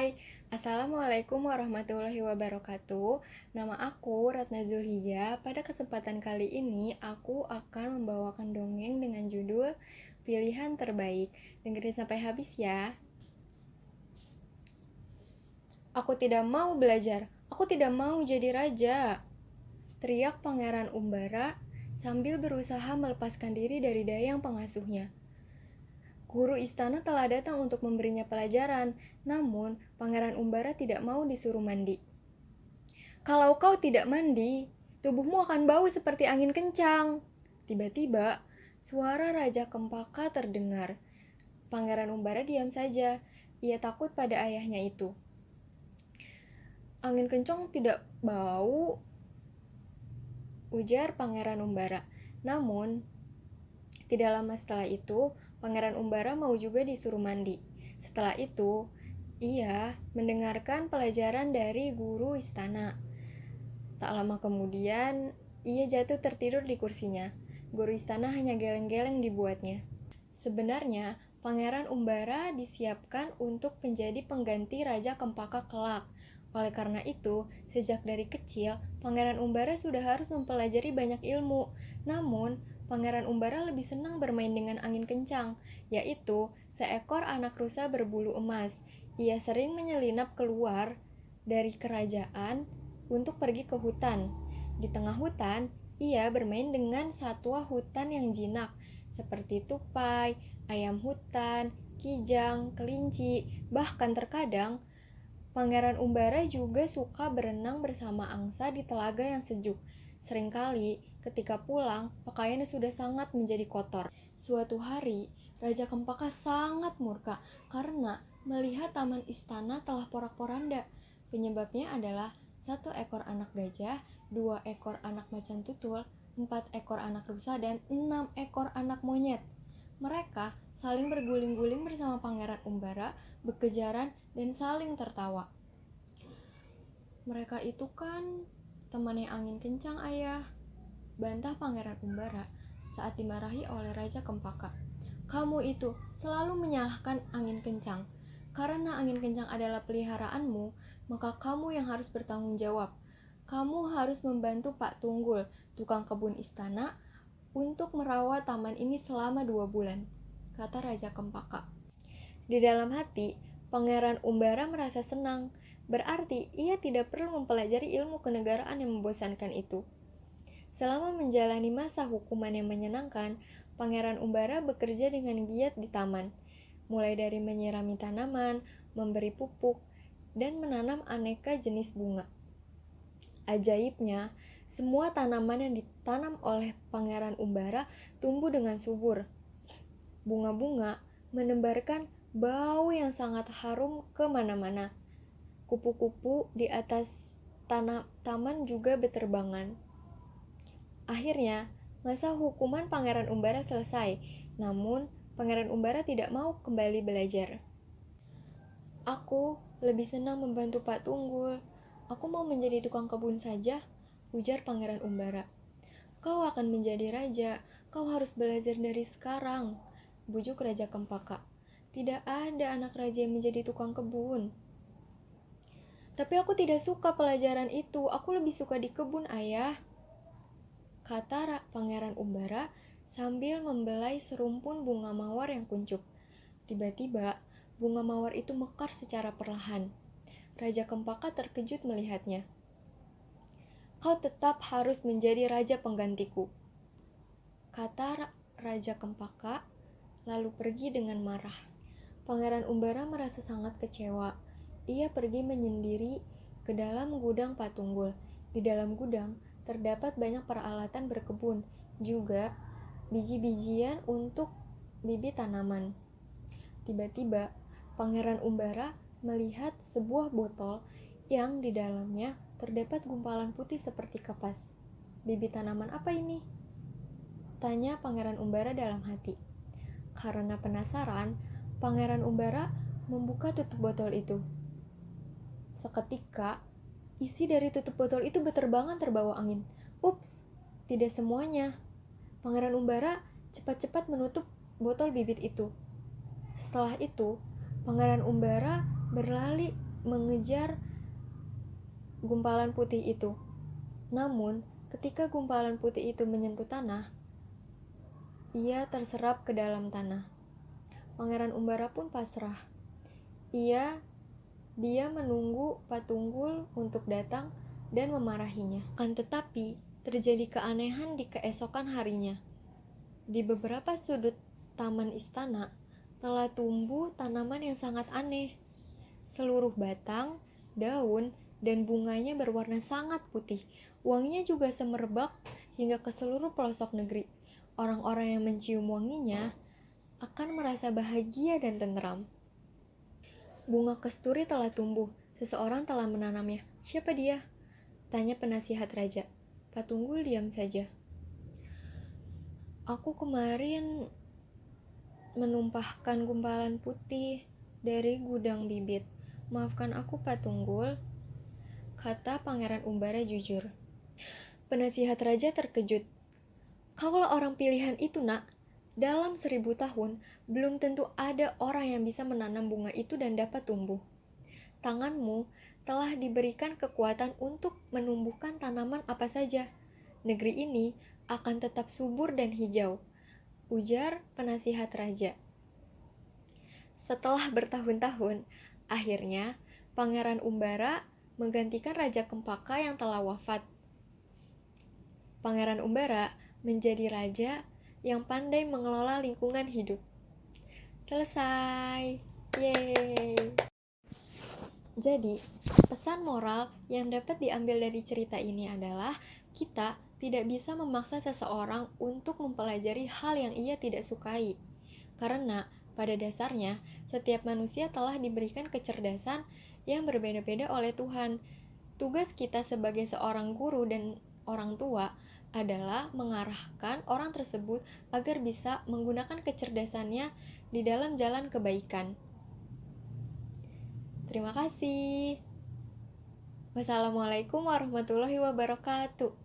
Hai, Assalamualaikum warahmatullahi wabarakatuh. Nama aku Ratna Zulhijjah. Pada kesempatan kali ini, aku akan membawakan dongeng dengan judul Pilihan Terbaik. Dengerin sampai habis ya. Aku tidak mau belajar. Aku tidak mau jadi raja. Teriak Pangeran Umbara sambil berusaha melepaskan diri dari dayang pengasuhnya. Guru istana telah datang untuk memberinya pelajaran, namun Pangeran Umbara tidak mau disuruh mandi. Kalau kau tidak mandi, tubuhmu akan bau seperti angin kencang. Tiba-tiba, suara Raja Kempaka terdengar. Pangeran Umbara diam saja. Ia takut pada ayahnya itu. Angin kencang tidak bau, ujar Pangeran Umbara. Namun, tidak lama setelah itu, Pangeran Umbara mau juga disuruh mandi. Setelah itu, ia mendengarkan pelajaran dari guru istana. Tak lama kemudian, ia jatuh tertidur di kursinya. Guru istana hanya geleng-geleng dibuatnya. Sebenarnya, Pangeran Umbara disiapkan untuk menjadi pengganti Raja Kempaka kelak. Oleh karena itu, sejak dari kecil, Pangeran Umbara sudah harus mempelajari banyak ilmu. Namun, Pangeran Umbara lebih senang bermain dengan angin kencang, yaitu seekor anak rusa berbulu emas. Ia sering menyelinap keluar dari kerajaan untuk pergi ke hutan. Di tengah hutan, ia bermain dengan satwa hutan yang jinak, seperti tupai, ayam hutan, kijang, kelinci, bahkan terkadang Pangeran Umbara juga suka berenang bersama angsa di telaga yang sejuk. Seringkali, ketika pulang, pakaiannya sudah sangat menjadi kotor. Suatu hari, Raja Kempaka sangat murka karena melihat taman istana telah porak-poranda. Penyebabnya adalah 1 ekor anak gajah, 2 ekor anak macan tutul, 4 ekor anak rusa, dan 6 ekor anak monyet. Mereka saling berguling-guling bersama Pangeran Umbara, berkejaran, dan saling tertawa. Mereka itu kan temannya angin kencang, ayah, bantah Pangeran Umbara saat dimarahi oleh Raja Kempaka. Kamu itu selalu menyalahkan angin kencang. Karena angin kencang adalah peliharaanmu, maka kamu yang harus bertanggung jawab. Kamu harus membantu Pak Tunggul, tukang kebun istana, untuk merawat taman ini selama 2 bulan, kata Raja Kempaka. Di dalam hati, Pangeran Umbara merasa senang. Berarti ia tidak perlu mempelajari ilmu kenegaraan yang membosankan itu. Selama menjalani masa hukuman yang menyenangkan, Pangeran Umbara bekerja dengan giat di taman, mulai dari menyirami tanaman, memberi pupuk, dan menanam aneka jenis bunga. Ajaibnya, semua tanaman yang ditanam oleh Pangeran Umbara tumbuh dengan subur. Bunga-bunga menebarkan bau yang sangat harum ke mana-mana. Kupu-kupu di atas taman juga berterbangan. Akhirnya, masa hukuman Pangeran Umbara selesai. Namun, Pangeran Umbara tidak mau kembali belajar. Aku lebih senang membantu Pak Tunggul. Aku mau menjadi tukang kebun saja, ujar Pangeran Umbara. Kau akan menjadi raja, kau harus belajar dari sekarang, bujuk Raja Kempaka. Tidak ada anak raja yang menjadi tukang kebun. Tapi aku tidak suka pelajaran itu, aku lebih suka di kebun, ayah, kata Pangeran Umbara sambil membelai serumpun bunga mawar yang kuncup. Tiba-tiba, bunga mawar itu mekar secara perlahan. Raja Kempaka terkejut melihatnya. Kau tetap harus menjadi raja penggantiku, kata Raja Kempaka, lalu pergi dengan marah. Pangeran Umbara merasa sangat kecewa. Ia pergi menyendiri ke dalam gudang Pak Tunggul. Di dalam gudang terdapat banyak peralatan berkebun, juga biji-bijian untuk bibit tanaman. Tiba-tiba, Pangeran Umbara melihat sebuah botol yang di dalamnya terdapat gumpalan putih seperti kapas. Bibit tanaman apa ini? Tanya Pangeran Umbara dalam hati. Karena penasaran, Pangeran Umbara membuka tutup botol itu. Seketika, isi dari tutup botol itu berterbangan terbawa angin. Ups, tidak semuanya. Pangeran Umbara cepat-cepat menutup botol bibit itu. Setelah itu, Pangeran Umbara berlari mengejar gumpalan putih itu. Namun, ketika gumpalan putih itu menyentuh tanah, ia terserap ke dalam tanah. Pangeran Umbara pun pasrah. Dia menunggu Patunggul untuk datang dan memarahinya. Akan tetapi, terjadi keanehan di keesokan harinya. Di beberapa sudut taman istana telah tumbuh tanaman yang sangat aneh. Seluruh batang, daun, dan bunganya berwarna sangat putih. Wanginya juga semerbak hingga ke seluruh pelosok negeri. Orang-orang yang mencium wanginya akan merasa bahagia dan tenteram. Bunga kesturi telah tumbuh. Seseorang telah menanamnya. Siapa dia? Tanya penasihat raja. Patunggul diam saja. Aku kemarin menumpahkan gumpalan putih dari gudang bibit. Maafkan aku, Patunggul, kata Pangeran Umbara jujur. Penasihat raja terkejut. Kaulah orang pilihan itu, nak. Dalam 1000 tahun, belum tentu ada orang yang bisa menanam bunga itu dan dapat tumbuh. Tanganmu telah diberikan kekuatan untuk menumbuhkan tanaman apa saja. Negeri ini akan tetap subur dan hijau, ujar penasihat raja. Setelah bertahun-tahun, akhirnya Pangeran Umbara menggantikan Raja Kempaka yang telah wafat. Pangeran Umbara menjadi raja yang pandai mengelola lingkungan hidup. Selesai. Yeay. Jadi, pesan moral yang dapat diambil dari cerita ini adalah kita tidak bisa memaksa seseorang untuk mempelajari hal yang ia tidak sukai. Karena pada dasarnya, setiap manusia telah diberikan kecerdasan yang berbeda-beda oleh Tuhan. Tugas kita sebagai seorang guru dan orang tua adalah mengarahkan orang tersebut agar bisa menggunakan kecerdasannya di dalam jalan kebaikan. Terima kasih. Wassalamualaikum warahmatullahi wabarakatuh.